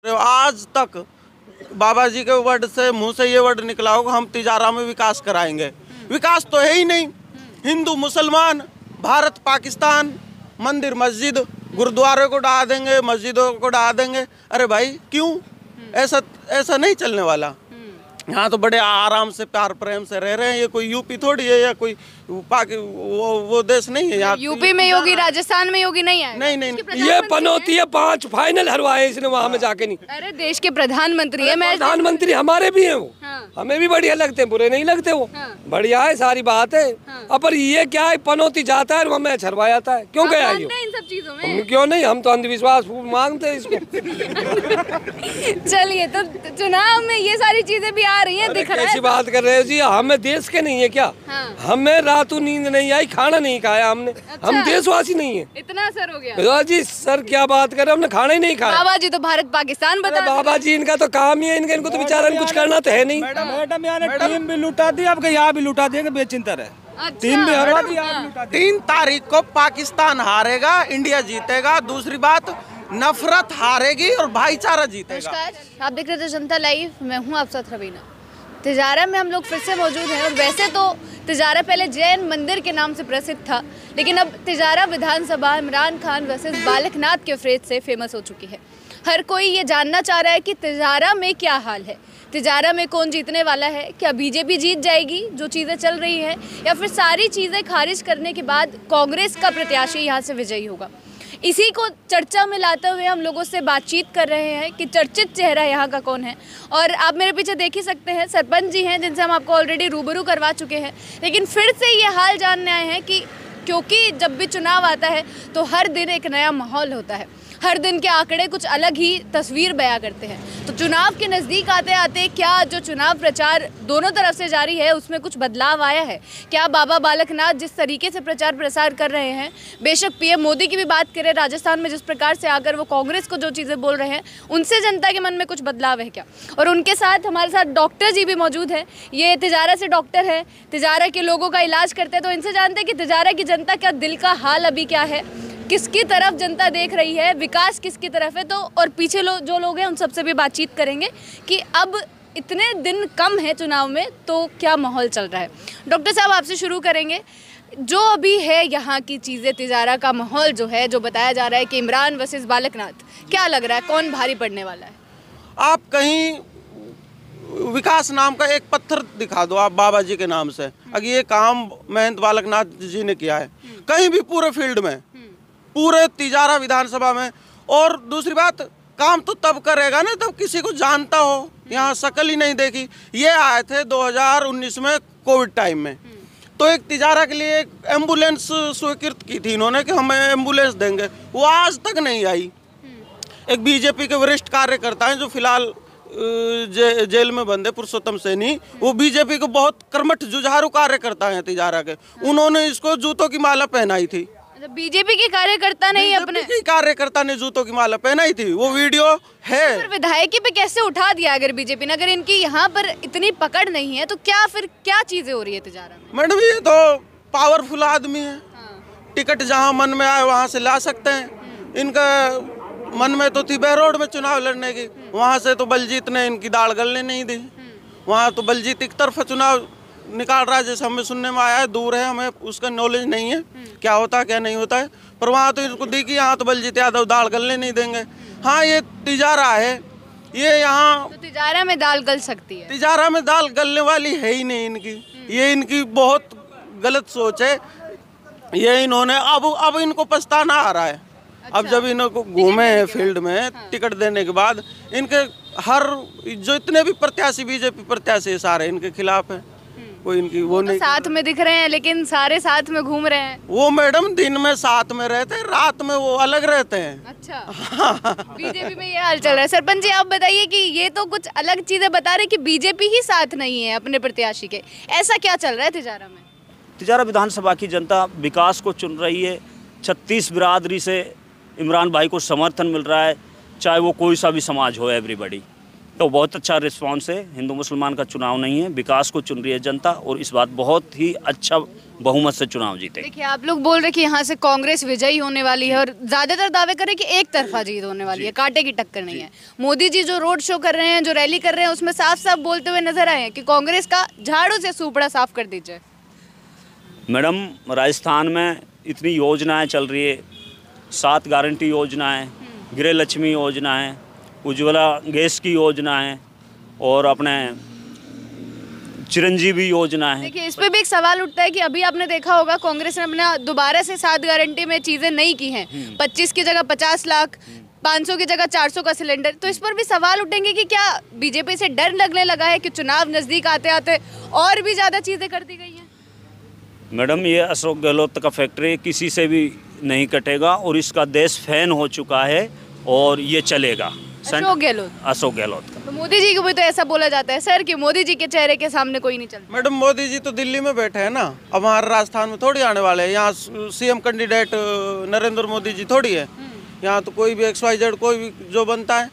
आज तक बाबा जी के वर्ड से मुंह से ये वर्ड निकला होगा हम तिजारा में विकास कराएंगे। विकास तो है ही नहीं। हिंदू मुसलमान, भारत पाकिस्तान, मंदिर मस्जिद, गुरुद्वारे को ढा देंगे, मस्जिदों को ढा देंगे। अरे भाई क्यों? ऐसा नहीं चलने वाला। यहाँ तो बड़े आराम से प्यार प्रेम से रह रहे हैं। ये कोई यूपी थोड़ी है या कोई वो देश नहीं है। यहाँ यूपी में योगी, राजस्थान में योगी नहीं है। नहीं ये पनौती है 5 फाइनल हरवाए इसने वहाँ में जाके। नहीं, अरे देश के प्रधानमंत्री है। मैं प्रधानमंत्री हमारे भी हैं वो। हाँ। हमें भी बढ़िया लगते हैं, बुरे नहीं लगते वो। हाँ। बढ़िया है, सारी बात है। अब पर ये क्या है, पनौती जाता है और वहाँ मैच हरवा जाता है। क्यों गया ये इन सब चीजों में? क्यों नहीं, हम तो अंधविश्वास मांगते हैं इसको। चलिए, तो चुनाव में ये सारी चीजें भी आ रही हैं, दिख रहा है। कैसी बात कर रहे हो जी? हमें देश के नहीं है क्या? हमें रातों नींद नहीं आई, खाना नहीं खाया हमने। हम देशवासी नहीं है। इतना असर हो गया जी? सर क्या बात कर रहे हैं, हमने खाना ही नहीं खाया। बाबा जी तो भारत पाकिस्तान बता। बाबा जी इनका तो काम ही है, इनको तो बेचारा कुछ करना तो है नहीं। मैडम यार टीम भी लुटा दी, आपके यहाँ भी लुटा दिया, बेचिंता है। टीम भी हरवा दी, 3 तारीख को पाकिस्तान हारेगा, इंडिया जीतेगा। दूसरी बात, नफरत हारेगी और भाईचारा जीतेगा। नमस्कार, आप देख रहे थे जनता लाइव। मैं हूँ आप साथ रवीना। तिजारा में हम लोग फिर से मौजूद हैं। और वैसे तो तिजारा पहले जैन मंदिर के नाम से प्रसिद्ध था, लेकिन अब तिजारा विधानसभा इमरान खान वर्सेस बालकनाथ के फेज से फेमस हो चुकी है। हर कोई ये जानना चाह रहा है कि तिजारा में क्या हाल है, तिजारा में कौन जीतने वाला है। क्या बीजेपी जीत जाएगी जो चीज़ें चल रही हैं, या फिर सारी चीज़ें खारिज करने के बाद कांग्रेस का प्रत्याशी यहाँ से विजयी होगा। इसी को चर्चा में लाते हुए हम लोगों से बातचीत कर रहे हैं कि चर्चित चेहरा यहाँ का कौन है। और आप मेरे पीछे देख ही सकते हैं, सरपंच जी हैं जिनसे हम आपको ऑलरेडी रूबरू करवा चुके हैं। लेकिन फिर से ये हाल जानने आए हैं कि क्योंकि जब भी चुनाव आता है तो हर दिन एक नया माहौल होता है, हर दिन के आंकड़े कुछ अलग ही तस्वीर बयां करते हैं। तो चुनाव के नज़दीक आते आते क्या जो चुनाव प्रचार दोनों तरफ से जारी है उसमें कुछ बदलाव आया है? क्या बाबा बालकनाथ जिस तरीके से प्रचार प्रसार कर रहे हैं, बेशक पीएम मोदी की भी बात करें, राजस्थान में जिस प्रकार से आकर वो कांग्रेस को जो चीज़ें बोल रहे हैं, उनसे जनता के मन में कुछ बदलाव है क्या? और उनके साथ हमारे साथ डॉक्टर जी भी मौजूद हैं। ये तिजारा से डॉक्टर है, तिजारा के लोगों का इलाज करते हैं। तो इनसे जानते हैं कि तिजारा की जनता का दिल का हाल अभी क्या है, किसकी तरफ जनता देख रही है, विकास किसकी तरफ है। तो और पीछे जो लोग हैं उन सबसे भी बातचीत करेंगे कि अब इतने दिन कम है चुनाव में तो क्या माहौल चल रहा है। डॉक्टर साहब, आपसे शुरू करेंगे। जो अभी है यहाँ की चीज़ें, तिजारा का माहौल जो है, जो बताया जा रहा है कि इमरान वर्सेस बालकनाथ, क्या लग रहा है कौन भारी पड़ने वाला है? आप कहीं विकास नाम का एक पत्थर दिखा दो आप बाबा जी के नाम से, अगर ये काम महंत बालकनाथ जी ने किया है कहीं भी पूरे फील्ड में, पूरे तिजारा विधानसभा में। और दूसरी बात, काम तो तब करेगा ना तब किसी को जानता हो। यहाँ शकल ही नहीं देखी। ये आए थे 2019 में कोविड टाइम में, तो एक तिजारा के लिए एक एम्बुलेंस स्वीकृत की थी इन्होंने कि हम एम्बुलेंस देंगे, वो आज तक नहीं आई। एक बीजेपी के वरिष्ठ कार्यकर्ता हैं जो फिलहाल जेल में बंद है, पुरुषोत्तम सैनी, वो बीजेपी के बहुत कर्मठ जुझारू कार्यकर्ता हैं तिजारा के, उन्होंने इसको जूतों की माला पहनाई थी। बीजेपी के कार्यकर्ता नहीं, अपने कार्यकर्ता ने जूतों की माला पहनाई थी, वो वीडियो है। पर विधायकी पे कैसे उठा दिया अगर बीजेपी ने? अगर इनकी यहाँ पर इतनी पकड़ नहीं है तो क्या फिर क्या चीजें हो रही है तिजारा में? मैडम, ये तो पावरफुल आदमी है। टिकट जहाँ मन में आए वहाँ से ला सकते हैं। इनका मन में तो थी बहरोड में चुनाव लड़ने की, वहाँ से तो बलजीत ने इनकी दाढ़ गलने नहीं दी। वहाँ तो बलजीत एक तरफा चुनाव निकाल रहा है, जैसे हमें सुनने में आया है। दूर है, हमें उसका नॉलेज नहीं है क्या होता है क्या नहीं होता है, पर वहाँ तो इनको दी कि यहाँ तो बलजीत यादव दाल गलने नहीं देंगे। हाँ, ये तिजारा है, ये यहाँ तो तिजारा में दाल गल सकती है। तिजारा में दाल गलने वाली है ही नहीं इनकी। ये इनकी बहुत गलत सोच है। ये इन्होंने अब इनको पछताना आ रहा है। अब जब इनको घूमे हैं फील्ड में टिकट देने के बाद, इनके हर जो इतने भी प्रत्याशी बीजेपी प्रत्याशी सारे इनके खिलाफ है। कोई इनकी वो नहीं, साथ में दिख रहे हैं लेकिन सारे साथ में घूम रहे हैं। वो मैडम दिन में साथ में रहते हैं, रात में वो अलग रहते हैं। अच्छा, बीजेपी में ये हाल चल रहा है। सरपंच जी, आप बताइए कि ये तो कुछ अलग चीजें बता रहे कि बीजेपी ही साथ नहीं है अपने प्रत्याशी के, ऐसा क्या चल रहा है तिजारा में? तिजारा विधानसभा की जनता विकास को चुन रही है। 36 बिरादरी से इमरान भाई को समर्थन मिल रहा है, चाहे वो कोई सा भी समाज हो, एवरीबॉडी। तो बहुत अच्छा रिस्पांस है। हिंदू मुसलमान का चुनाव नहीं है, विकास को चुन रही है जनता और इस बात बहुत ही अच्छा बहुमत से चुनाव जीते। देखिए आप लोग बोल रहे कि यहाँ से कांग्रेस विजयी होने वाली है और ज्यादातर दावे कर रहे हैं कि एक तरफा जीत होने वाली है, कांटे की टक्कर नहीं है। मोदी जी जो रोड शो कर रहे हैं, जो रैली कर रहे हैं, उसमें साफ साफ बोलते हुए नजर आए हैं कि कांग्रेस का झाड़ू से सूपड़ा साफ कर दीजिए। मैडम, राजस्थान में इतनी योजनाएं चल रही है, 7 गारंटी योजनाएं, गृह लक्ष्मी योजना है, उज्ज्वला गैस की योजना है और अपने चिरंजीवी योजना है। देखिए इस पे भी एक सवाल उठता है कि अभी आपने देखा होगा कांग्रेस ने अपना दोबारा से 7 गारंटी में चीजें नहीं की हैं। 25 की जगह 50 लाख, 500 की जगह 400 का सिलेंडर। तो इस पर भी सवाल उठेंगे कि क्या बीजेपी से डर लगने लगा है कि चुनाव नजदीक आते आते और भी ज्यादा चीजें कर दी गई हैं? मैडम, ये अशोक गहलोत का फैक्ट्री किसी से भी नहीं कटेगा और इसका देश फैन हो चुका है और ये चलेगा। अशोक गहलोत का। तो मोदी जी को भी तो ऐसा बोला जाता है सर कि मोदी जी के चेहरे के सामने कोई नहीं चलता। मैडम, मोदी जी तो दिल्ली में बैठे हैं ना, अब हमारे राजस्थान में थोड़ी आने वाले हैं। यहाँ सीएम कैंडिडेट नरेंद्र मोदी जी थोड़ी है। यहाँ तो कोई भी XYZ कोई भी जो बनता है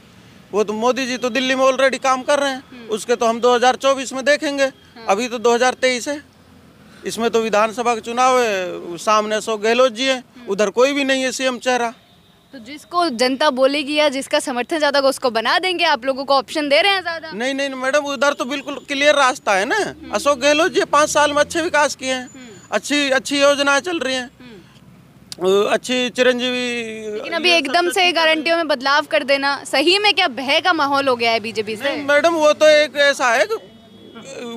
वो तो मोदी जी तो दिल्ली में ऑलरेडी काम कर रहे हैं। उसके तो हम 2024 में देखेंगे, अभी तो 2023 है। इसमें तो विधानसभा का चुनाव है, सामने अशोक गहलोत जी है, उधर कोई भी नहीं है सीएम चेहरा। तो जिसको जनता बोलेगी या जिसका समर्थन ज्यादा होगा उसको बना देंगे। आप लोगों को ऑप्शन दे रहे हैं ज्यादा? नहीं नहीं मैडम, उधर तो बिल्कुल क्लियर रास्ता है ना। अशोक गहलोत जी 5 साल में अच्छे विकास किए हैं, अच्छी योजनाएं चल रही हैं, अच्छी चिरंजीवी। लेकिन अभी एकदम से गारंटियों में बदलाव कर देना, सही में क्या भय का माहौल हो गया है बीजेपी से? मैडम, वो तो एक ऐसा है कि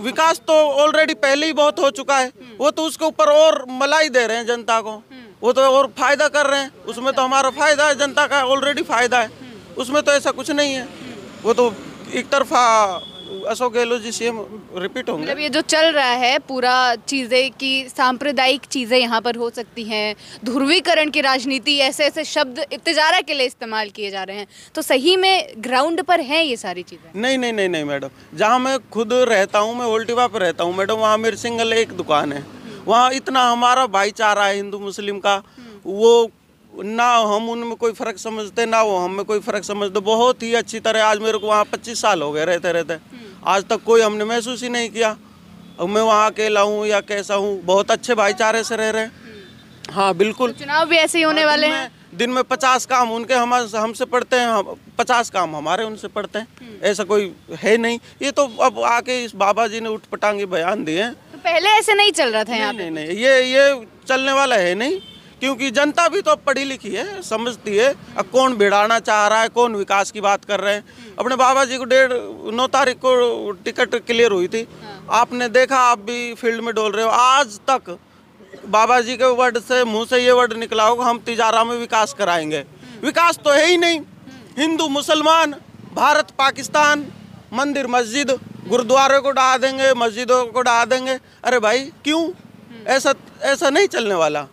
विकास तो ऑलरेडी पहले ही बहुत हो चुका है, वो तो उसके ऊपर और मलाई दे रहे हैं जनता को, वो तो और फायदा कर रहे हैं। उसमें तो हमारा फायदा है, जनता का ऑलरेडी फायदा है, उसमें तो ऐसा कुछ नहीं है। वो तो एक तरफा अशोक गहलोत जी सीएम रिपीट होंगे। मतलब ये जो चल रहा है पूरा चीजें की सांप्रदायिक चीजें यहाँ पर हो सकती हैं, ध्रुवीकरण की राजनीति, ऐसे ऐसे शब्द तिजारा के लिए इस्तेमाल किए जा रहे हैं, तो सही में ग्राउंड पर है ये सारी चीजें? नहीं नहीं नहीं नहीं मैडम, जहाँ मैं खुद रहता हूँ, मैं ओल्टीवा पे रहता हूँ मैडम, वहाँ मेरी सिंगल एक दुकान है। वहाँ इतना हमारा भाईचारा है हिंदू मुस्लिम का, वो ना हम उनमें कोई फ़र्क समझते ना वो हम में कोई फ़र्क समझते। बहुत ही अच्छी तरह, आज मेरे को वहाँ 25 साल हो गए रहते रहते, आज तक कोई हमने महसूस ही नहीं किया अब मैं वहाँ अकेला हूँ या कैसा हूँ। बहुत अच्छे भाईचारे से रह रहे हैं। हाँ बिल्कुल। तो चुनाव भी ऐसे ही होने वाले हैं। दिन में 50 काम उनके हमसे पढ़ते हैं, 50 काम हमारे उनसे पढ़ते हैं, ऐसा कोई है नहीं। ये तो अब आके इस बाबा जी ने उठपटांगी बयान दिए हैं। तो पहले ऐसे नहीं चल रहा था यहाँ पे? नहीं नहीं, ये चलने वाला है नहीं, क्योंकि जनता भी तो अब पढ़ी लिखी है, समझती है अब कौन भिड़ाना चाह रहा है, कौन विकास की बात कर रहे हैं। अपने बाबा जी को 9 तारीख को टिकट क्लियर हुई थी, आपने देखा, आप भी फील्ड में डोल रहे हो। आज तक बाबा जी के वर्ड से, मुंह से ये वर्ड निकला होगा हम तिजारा में विकास कराएंगे। विकास तो है ही नहीं। हिंदू मुसलमान, भारत पाकिस्तान, मंदिर मस्जिद, गुरुद्वारे को ढहा देंगे, मस्जिदों को ढहा देंगे। अरे भाई क्यों? ऐसा नहीं चलने वाला।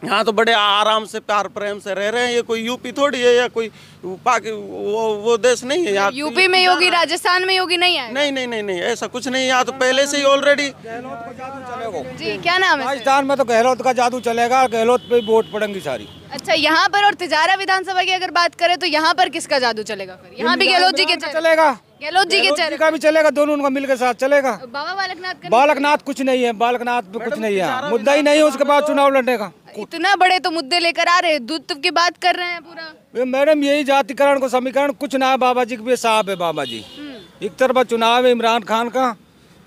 यहाँ तो बड़े आराम से प्यार प्रेम से रह रहे हैं। ये कोई यूपी थोड़ी है या कोई वो देश नहीं है। यहाँ यूपी में योगी, राजस्थान में योगी नहीं है? नहीं नहीं नहीं नहीं, ऐसा कुछ नहीं। यहाँ तो पहले से ही ऑलरेडी। जी क्या नाम है? राजस्थान में तो गहलोत का जादू चलेगा, गहलोत पे वोट पड़ेंगी सारी। अच्छा, यहाँ पर और तिजारा विधानसभा की अगर बात करें तो यहाँ पर किसका जादू चलेगा फिर? यहाँ भी गहलोत जी के चलेगा, गहलोत जी के चेहरे का भी चलेगा, दोनों उनका मिल के साथ चलेगा। बाबा बालकनाथ? बालकनाथ कुछ नहीं है, बालकनाथ पे कुछ नहीं है, मुद्दा ही नहीं है उसके बाद चुनाव लड़ने का। इतना बड़े तो मुद्दे लेकर आ रहे हैं, दूध की बात कर रहे हैं पूरा। मैडम यही जातिकरण को समीकरण कुछ ना है। बाबा जी के भी साहब है, बाबा जी एक तरफा चुनाव है इमरान खान का,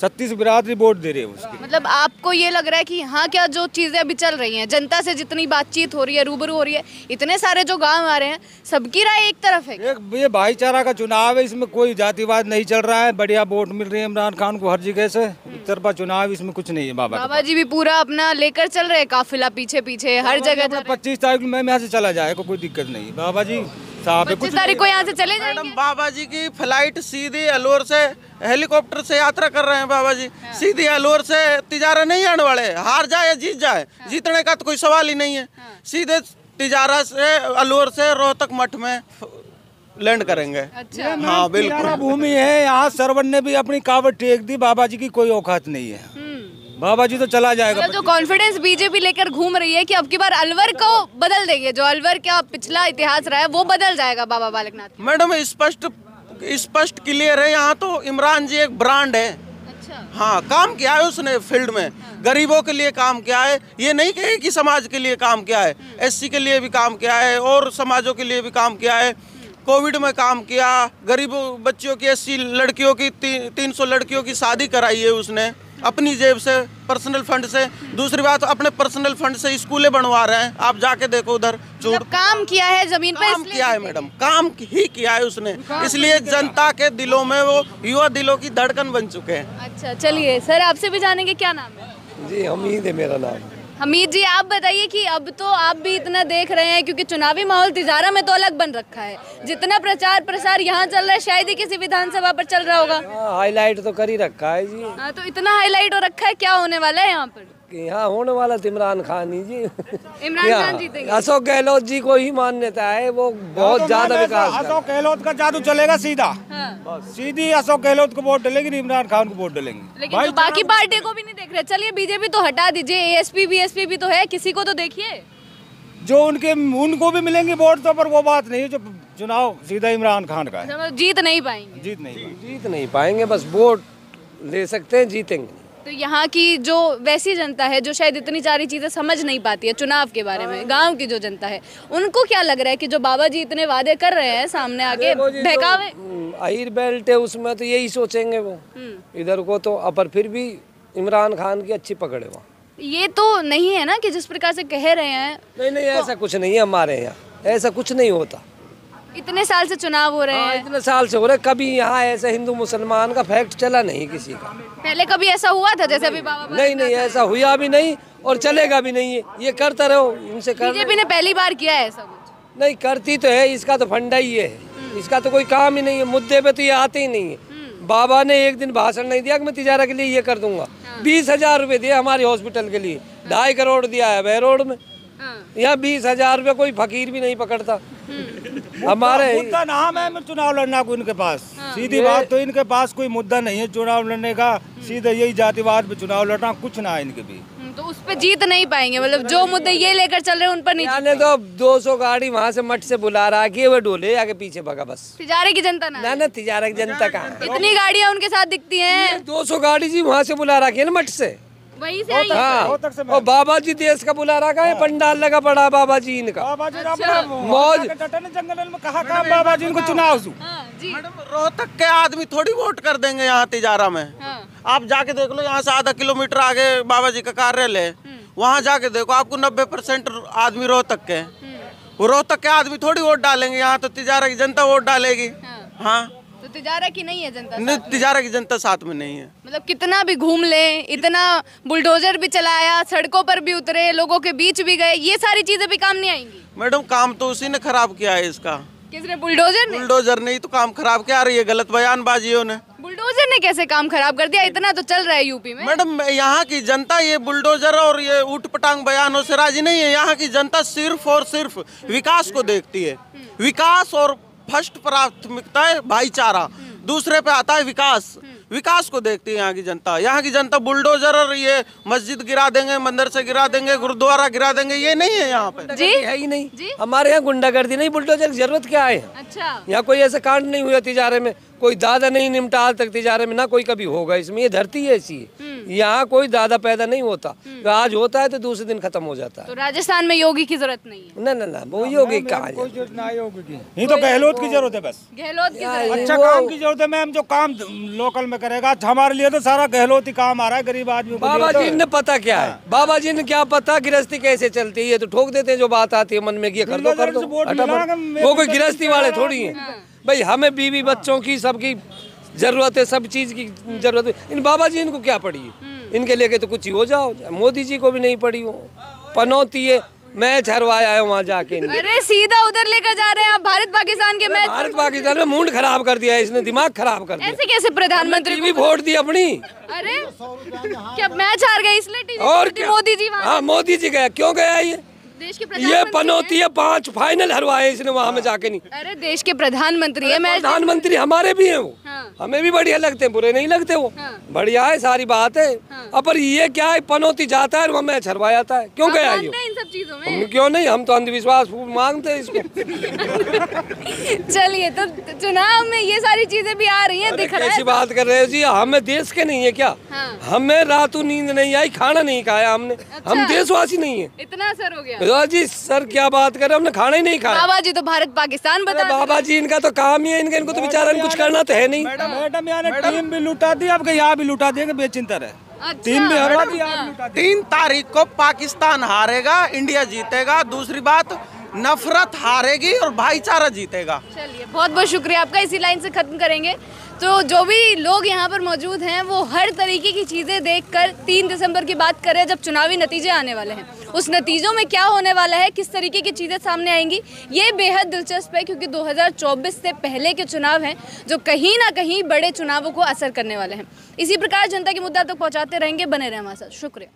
36 बिरादरी वोट दे रहे हैं उसकी। मतलब आपको ये लग रहा है कि यहाँ क्या जो चीजें अभी चल रही हैं, जनता से जितनी बातचीत हो रही है, रूबरू हो रही है, इतने सारे जो गांव आ रहे हैं, सबकी राय एक तरफ है? ये भाईचारा का चुनाव है, इसमें कोई जातिवाद नहीं चल रहा है। बढ़िया वोट मिल रही है इमरान खान को हर जगह से। एक तरफा चुनाव, इसमें कुछ नहीं है। बाबा जी भी पूरा अपना लेकर चल रहे हैं काफिला, पीछे पीछे हर जगह। 25 तारीख में यहाँ से चला जाएगा, कोई दिक्कत नहीं। बाबा जी साहब 25 तारीख को यहाँ से चले जाएंगे। बाबा जी की फ्लाइट सीधी अलवर से, हेलीकॉप्टर से यात्रा कर रहे हैं बाबा जी। सीधी अलवर से तिजारा नहीं आने वाले, हार जाए या जीत जाए, जीतने का तो कोई सवाल ही नहीं है। सीधे तिजारा से, अलवर से रोहतक मठ में लैंड करेंगे। अच्छा। हाँ बिल्कुल। भूमि है यहाँ, सरवन ने भी अपनी कावड़ टेक दी। बाबा जी की कोई औकात नहीं है, बाबा जी तो चला जाएगा। जो कॉन्फिडेंस बीजेपी लेकर घूम रही है कि अब की बार अलवर को बदल देंगे, जो अलवर का पिछला इतिहास रहा है वो बदल जाएगा बाबा बालकनाथ। मैडम स्पष्ट स्पष्ट क्लियर है, यहाँ तो इमरान जी एक ब्रांड है। अच्छा। हाँ, काम किया है उसने फील्ड में, गरीबों के लिए काम किया है, ये नहीं कहे कि समाज के लिए काम किया है, एससी के लिए भी काम किया है और समाजों के लिए भी काम किया है। कोविड में काम किया, गरीबों बच्चियों की 80 लड़कियों की 300 लड़कियों की शादी कराई है उसने अपनी जेब से, पर्सनल फंड से। दूसरी बात, अपने पर्सनल फंड से स्कूलें बनवा रहे हैं, आप जाके देखो उधर चूड़। मतलब काम किया है जमीन पे, काम किया है मैडम, काम ही किया है उसने, इसलिए जनता के दिलों में वो युवा दिलों की धड़कन बन चुके हैं। अच्छा, चलिए सर आपसे भी जानेंगे, क्या नाम है? जी हमीद है मेरा नाम। हमीद जी, आप बताइए कि अब तो आप भी इतना देख रहे हैं, क्योंकि चुनावी माहौल तिजारा में तो अलग बन रखा है, जितना प्रचार प्रसार यहाँ चल रहा है शायद ही किसी विधानसभा पर चल रहा होगा। हाईलाइट तो कर ही रखा है जी। हाँ, तो इतना हाईलाइट हो रखा है, क्या होने वाला है यहाँ पर? यहाँ होने वाला तो इमरान खान ही जी। इमरान खान जीतेंगे। अशोक गहलोत जी को ही मान्यता है, वो बहुत ज्यादा विकास कर। अशोक गहलोत का जादू चलेगा सीधा। हाँ। सीधी अशोक गहलोत को वोट डलेगी, इमरान खान को वोट डलेंगे। लेकिन जो बाकी पार्टी को भी नहीं देख रहे। चलिए बीजेपी तो हटा दीजिए, एएसपी बीएसपी भी तो है, किसी को तो देखिए। जो उनको भी मिलेंगी वोट तो, पर वो बात नहीं है, जो चुनाव सीधा इमरान खान का है। जीत नहीं पाएंगे। जीत नहीं पाएंगे, बस वोट ले सकते हैं, जीतेंगे। तो यहाँ की जो वैसी जनता है जो शायद इतनी सारी चीजें समझ नहीं पाती है चुनाव के बारे में, गांव की जो जनता है, उनको क्या लग रहा है कि जो बाबा जी इतने वादे कर रहे हैं सामने आके बहकावे? अहीर बेल्ट है उसमें, तो यही सोचेंगे वो इधर को तो, पर फिर भी इमरान खान की अच्छी पकड़ है वहाँ। ये तो नहीं है ना कि जिस प्रकार से कह रहे हैं। नहीं, ऐसा कुछ नहीं है हमारे यहाँ, ऐसा कुछ नहीं होता। इतने साल से चुनाव हो रहे हैं। इतने साल से हो रहे, कभी यहाँ ऐसा हिंदू मुसलमान का फैक्ट चला नहीं किसी का। पहले कभी ऐसा हुआ था जैसे अभी बाबा? नहीं, ऐसा हुआ भी नहीं और चलेगा भी नहीं है, ये करता रहो, इनसे कर। बीजेपी ने पहली बार किया है ऐसा कुछ? नहीं, करती तो है, इसका तो फंडा ही है, इसका तो कोई काम ही नहीं है, मुद्दे पे तो ये आते ही नहीं है। बाबा ने एक दिन भाषण नहीं दिया कि मैं तिजारा के लिए ये कर दूंगा। 20,000 रुपए दिए हमारे हॉस्पिटल के लिए, 2.5 करोड़ दिया है वे रोड में। यहाँ 20,000 रुपए कोई फकीर भी नहीं पकड़ता। हमारे मुद्दा नाम है चुनाव लड़ना को इनके पास। सीधी बात तो, इनके पास कोई मुद्दा नहीं है चुनाव लड़ने का, सीधे यही जातिवाद पे चुनाव लड़ना, कुछ ना है इनके भी। तो उस पे जीत नहीं पाएंगे, मतलब जो मुद्दे ये लेकर चल रहे हैं उन पर नहीं। यानी तो 200 गाड़ी वहाँ से मठ से बुला रहा कि वो डोले आगे पीछे भगा बस। तिजारे की जनता ना तिजारा की जनता कहाँ? इतनी गाड़ियाँ उनके साथ दिखती हैं। 200 गाड़ी जी वहाँ से बुला रखी है ना मठ से, वहीं से आई है। हाँ, और बाबा जी देश का बुला रखा है, पंडाल लगा पड़ा बाबा जी इनका। मौज जंगल में कहा काम बाबा जी इनको चुनाव दो। मैडम, रोहतक के आदमी थोड़ी वोट कर देंगे यहाँ तिजारा में। आप जाके देख लो, यहाँ से आधा किलोमीटर आगे बाबा जी का कार्यालय है, वहाँ जाके देखो, आपको 90% आदमी रोहतक के हैं। वो रोहतक के आदमी थोड़ी वोट डालेंगे, यहाँ तो तिजारा की जनता वोट डालेगी। हाँ, तो तिजारा की नहीं है जनता? नहीं, तिजारा की जनता साथ में नहीं है। मतलब कितना भी घूम ले, इतना बुलडोजर भी चलाया, सड़कों पर भी उतरे, लोगों के बीच भी गए, ये सारी चीजें भी काम नहीं आएंगी? मैडम, काम तो उसी ने खराब किया है इसका। किसने? बुलडोजर ने? बुलडोजर ने ही तो काम खराब किया, रही है गलत बयानबाजियों ने। बुलडोजर ने कैसे काम खराब कर दिया? इतना तो चल रहा है यूपी में। मैडम, यहाँ की जनता ये बुलडोजर और ये ऊट पटांग बयानों से राजी नहीं है। यहाँ की जनता सिर्फ और सिर्फ विकास को देखती है। विकास और फर्स्ट प्राथमिकता है भाईचारा, दूसरे पे आता है विकास। विकास को देखती है यहाँ की जनता। यहाँ की जनता बुलडोजर और ये मस्जिद गिरा देंगे, मंदिर से गिरा देंगे, गुरुद्वारा गिरा देंगे, ये नहीं है यहाँ पे। जी है ही नहीं जी? हमारे यहाँ गुंडागर्दी नहीं, बुलडोजर की जरूरत क्या है? अच्छा, यहाँ कोई ऐसा कांड नहीं हुआ तिजारे में, कोई दादा नहीं निमटा आज तक तिजारे में, ना कोई कभी होगा इसमें। ये धरती ऐसी है, यहाँ कोई दादा पैदा नहीं होता, आज होता है तो दूसरे दिन खत्म हो जाता है। तो राजस्थान में योगी की जरूरत नहीं है? ना, वो योगी कहाँ है? ये तो गहलोत की जरूरत है, बस गहलोत की जरूरत। अच्छा काम की जरूरत है मैम, जो काम लोकल में करेगा। हमारे लिए तो सारा गहलोत ही काम आ रहा है, गरीब आदमी को। बाबा जी ने पता क्या है, बाबा जी ने क्या पता गृहस्थी कैसे चलती है, ये तो ठोक देते हैं जो बात आती है मन में, ये कर दो वो कोई गृहस्थी वाले थोड़ी है भाई। हमें बीवी बच्चों की सबकी जरूरत है, सब चीज की जरूरत है। इन बाबा जी इनको क्या पड़ी है? इनके लेके तो कुछ ही हो जाओ। मोदी जी को भी नहीं पड़ी हो, पनौती है, मैच हरवाया है वहाँ जाके। अरे सीधा उधर लेकर जा रहे हैं आप, भारत पाकिस्तान के मैच। भारत पाकिस्तान में मूड खराब कर दिया है इसने, दिमाग खराब कर दिया। ऐसे कैसे प्रधानमंत्री भी वोट दी अपनी? अरे क्या मैच हार गए इसलिए टीवी? और मोदी जी वहाँ? हाँ, मोदी जी गया, क्यों गया ये? देश के ये पनौती है, 5 फाइनल हरवाए इसने वहाँ में जाके। नहीं, अरे देश के प्रधानमंत्री है, मैच। प्रधानमंत्री हमारे भी हैं वो। हाँ। हमें भी बढ़िया लगते हैं, बुरे नहीं लगते वो। हाँ। बढ़िया है, सारी बात है। अब पर ये क्या है, पनौती जाता है और वहाँ मैच हरवा जाता है, क्यों गया ये? इन सब चीजों हम में। क्यों नहीं, हम तो अंधविश्वास मानते हैं इसको। चलिए, तो चुनाव में ये सारी चीजें भी आ रही हैं, दिख रहा कैसी है। बात कर रहे हो जी, हमें देश के नहीं है क्या? हाँ। हमें रातों नींद नहीं आई, खाना नहीं खाया हमने। हम देशवासी नहीं है। इतना असर हो गया। जी सर क्या बात कर रहे, हमने खाना ही नहीं खाया। बाबा जी तो भारत पाकिस्तान बता अरे बाबा जी इनका तो काम ही है, इनको तो बेचारा कुछ करना तो है नहीं। मैडम यहाँ ने टीम भी लुटा दी, आपके यहाँ भी लुटा देंगे, बेचिंता है। अच्छा। टीम भी हरवा दी, आप लुटा दी। 3 तारीख को पाकिस्तान हारेगा, इंडिया जीतेगा। दूसरी बात, नफरत हारेगी और भाईचारा जीतेगा। चलिए, बहुत बहुत शुक्रिया आपका। इसी लाइन से खत्म करेंगे। तो जो भी लोग यहाँ पर मौजूद हैं वो हर तरीके की चीज़ें देखकर 3 दिसंबर की बात कर रहे हैं, जब चुनावी नतीजे आने वाले हैं। उस नतीजों में क्या होने वाला है, किस तरीके की चीज़ें सामने आएंगी, ये बेहद दिलचस्प है, क्योंकि 2024 से पहले के चुनाव हैं जो कहीं ना कहीं बड़े चुनावों को असर करने वाले हैं। इसी प्रकार जनता के मुद्दा तक पहुँचाते रहेंगे, बने रहें हमारे साथ। शुक्रिया।